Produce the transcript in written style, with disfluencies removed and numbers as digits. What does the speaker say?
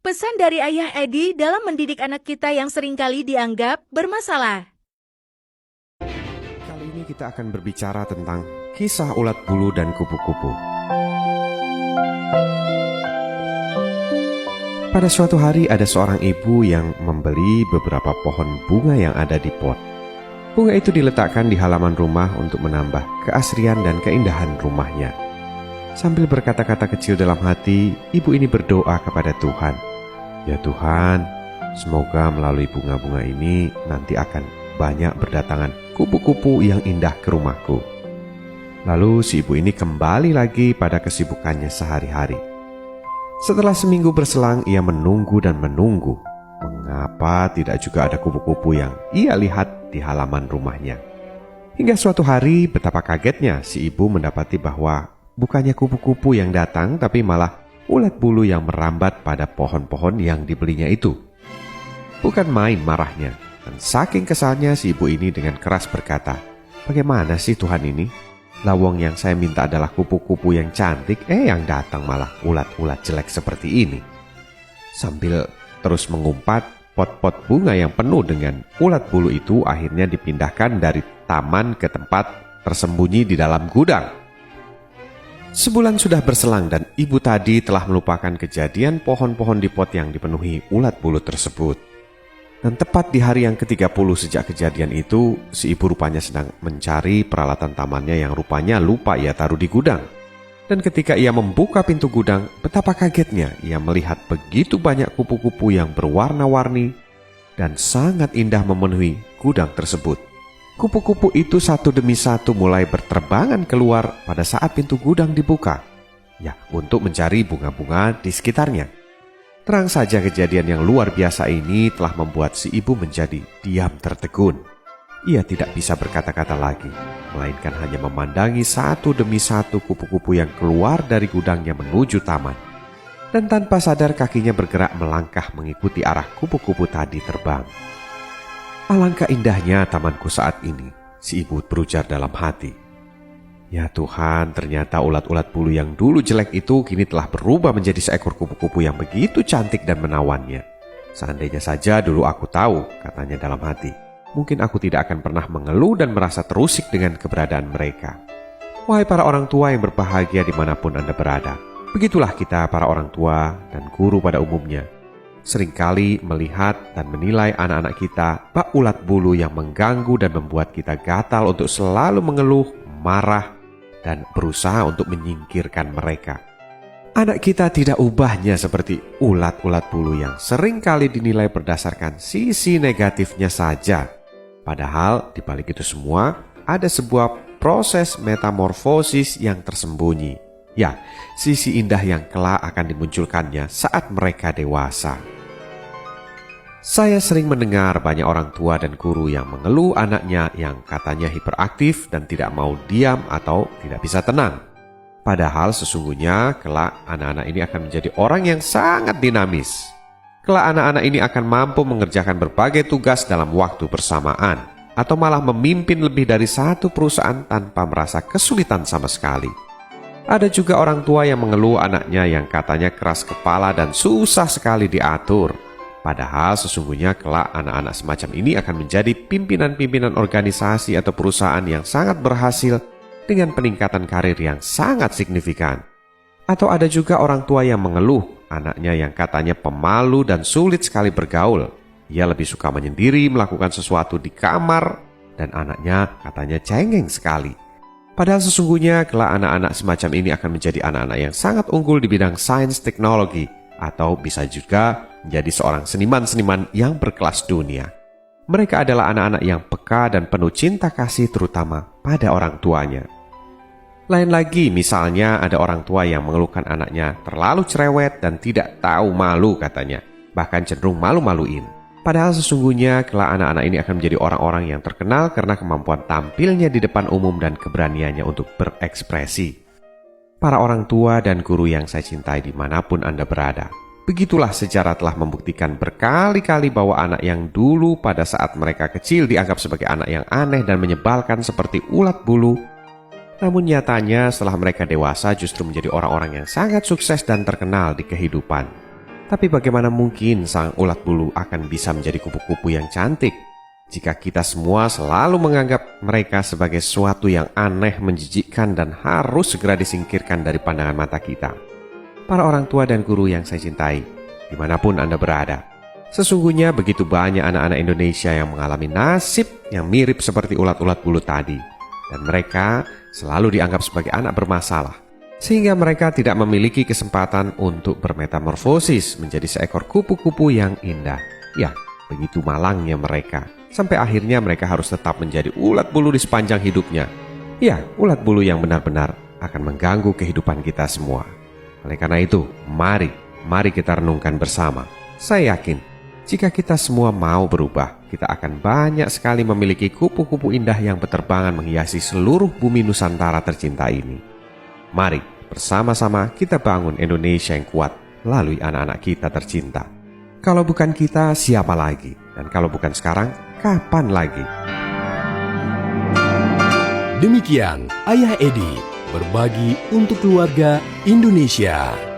Pesan dari Ayah Edi dalam mendidik anak kita yang seringkali dianggap bermasalah. Kali ini kita akan berbicara tentang kisah ulat bulu dan kupu-kupu. Pada suatu hari ada seorang ibu yang membeli beberapa pohon bunga yang ada di pot. Bunga itu diletakkan di halaman rumah untuk menambah keasrian dan keindahan rumahnya. Sambil berkata-kata kecil dalam hati, ibu ini berdoa kepada Tuhan. Ya Tuhan, semoga melalui bunga-bunga ini nanti akan banyak berdatangan kupu-kupu yang indah ke rumahku. Lalu si ibu ini kembali lagi pada kesibukannya sehari-hari. Setelah seminggu berselang, ia menunggu dan menunggu. Mengapa tidak juga ada kupu-kupu yang ia lihat di halaman rumahnya? Hingga suatu hari, betapa kagetnya si ibu mendapati bahwa bukannya kupu-kupu yang datang, tapi malah ulat bulu yang merambat pada pohon-pohon yang dibelinya itu. Bukan main marahnya, dan saking kesalnya si ibu ini dengan keras berkata, "Bagaimana sih Tuhan ini? Lawang yang saya minta adalah kupu-kupu yang cantik, yang datang malah ulat-ulat jelek seperti ini." Sambil terus mengumpat, pot-pot bunga yang penuh dengan ulat bulu itu akhirnya dipindahkan dari taman ke tempat tersembunyi di dalam gudang. Sebulan sudah berselang dan ibu tadi telah melupakan kejadian pohon-pohon di pot yang dipenuhi ulat bulu tersebut. Dan tepat di hari yang ke-30 sejak kejadian itu, si ibu rupanya sedang mencari peralatan tamannya yang rupanya lupa ia taruh di gudang. Dan ketika ia membuka pintu gudang, betapa kagetnya ia melihat begitu banyak kupu-kupu yang berwarna-warni dan sangat indah memenuhi gudang tersebut. Kupu-kupu itu satu demi satu mulai berterbangan keluar pada saat pintu gudang dibuka, untuk mencari bunga-bunga di sekitarnya. Terang saja kejadian yang luar biasa ini telah membuat si ibu menjadi diam tertegun. Ia tidak bisa berkata-kata lagi, melainkan hanya memandangi satu demi satu kupu-kupu yang keluar dari gudangnya menuju taman. Dan tanpa sadar kakinya bergerak melangkah mengikuti arah kupu-kupu tadi terbang. "Alangkah indahnya tamanku saat ini," si ibu berujar dalam hati. Ya Tuhan, ternyata ulat-ulat bulu yang dulu jelek itu kini telah berubah menjadi seekor kupu-kupu yang begitu cantik dan menawannya. "Seandainya saja dulu aku tahu," katanya dalam hati, "mungkin aku tidak akan pernah mengeluh dan merasa terusik dengan keberadaan mereka." Wahai para orang tua yang berbahagia dimanapun Anda berada, begitulah kita para orang tua dan guru pada umumnya. Seringkali melihat dan menilai anak-anak kita bak ulat bulu yang mengganggu dan membuat kita gatal untuk selalu mengeluh, marah, dan berusaha untuk menyingkirkan mereka. Anak kita tidak ubahnya seperti ulat-ulat bulu yang seringkali dinilai berdasarkan sisi negatifnya saja. Padahal di balik itu semua ada sebuah proses metamorfosis yang tersembunyi. Sisi indah yang kelak akan dimunculkannya saat mereka dewasa. Saya sering mendengar banyak orang tua dan guru yang mengeluh anaknya yang katanya hiperaktif dan tidak mau diam atau tidak bisa tenang. Padahal sesungguhnya kelak anak-anak ini akan menjadi orang yang sangat dinamis. Kelak anak-anak ini akan mampu mengerjakan berbagai tugas dalam waktu bersamaan, atau malah memimpin lebih dari satu perusahaan tanpa merasa kesulitan sama sekali. Ada juga orang tua yang mengeluh anaknya yang katanya keras kepala dan susah sekali diatur. Padahal sesungguhnya kelak anak-anak semacam ini akan menjadi pimpinan-pimpinan organisasi atau perusahaan yang sangat berhasil dengan peningkatan karir yang sangat signifikan. Atau ada juga orang tua yang mengeluh anaknya yang katanya pemalu dan sulit sekali bergaul. Ia lebih suka menyendiri melakukan sesuatu di kamar dan anaknya katanya cengeng sekali. Padahal sesungguhnya kelak anak-anak semacam ini akan menjadi anak-anak yang sangat unggul di bidang sains teknologi, atau bisa juga menjadi seorang seniman-seniman yang berkelas dunia. Mereka adalah anak-anak yang peka dan penuh cinta kasih terutama pada orang tuanya. Lain lagi, misalnya ada orang tua yang mengeluhkan anaknya terlalu cerewet dan tidak tahu malu katanya, bahkan cenderung malu-maluin. Padahal sesungguhnya kelak anak-anak ini akan menjadi orang-orang yang terkenal karena kemampuan tampilnya di depan umum dan keberaniannya untuk berekspresi. Para orang tua dan guru yang saya cintai dimanapun Anda berada, begitulah sejarah telah membuktikan berkali-kali bahwa anak yang dulu pada saat mereka kecil dianggap sebagai anak yang aneh dan menyebalkan seperti ulat bulu, namun nyatanya setelah mereka dewasa justru menjadi orang-orang yang sangat sukses dan terkenal di kehidupan. Tapi bagaimana mungkin sang ulat bulu akan bisa menjadi kupu-kupu yang cantik jika kita semua selalu menganggap mereka sebagai sesuatu yang aneh, menjijikkan, dan harus segera disingkirkan dari pandangan mata kita? Para orang tua dan guru yang saya cintai, dimanapun Anda berada, sesungguhnya begitu banyak anak-anak Indonesia yang mengalami nasib yang mirip seperti ulat-ulat bulu tadi, dan mereka selalu dianggap sebagai anak bermasalah, sehingga mereka tidak memiliki kesempatan untuk bermetamorfosis menjadi seekor kupu-kupu yang indah. Ya, begitu malangnya mereka, sampai akhirnya mereka harus tetap menjadi ulat bulu di sepanjang hidupnya. Ya, ulat bulu yang benar-benar akan mengganggu kehidupan kita semua. Oleh karena itu, mari kita renungkan bersama. Saya yakin, jika kita semua mau berubah, kita akan banyak sekali memiliki kupu-kupu indah yang berterbangan menghiasi seluruh bumi Nusantara tercinta ini. Mari bersama-sama kita bangun Indonesia yang kuat melalui anak-anak kita tercinta. Kalau bukan kita, siapa lagi? Dan kalau bukan sekarang, kapan lagi? Demikian Ayah Edi berbagi untuk keluarga Indonesia.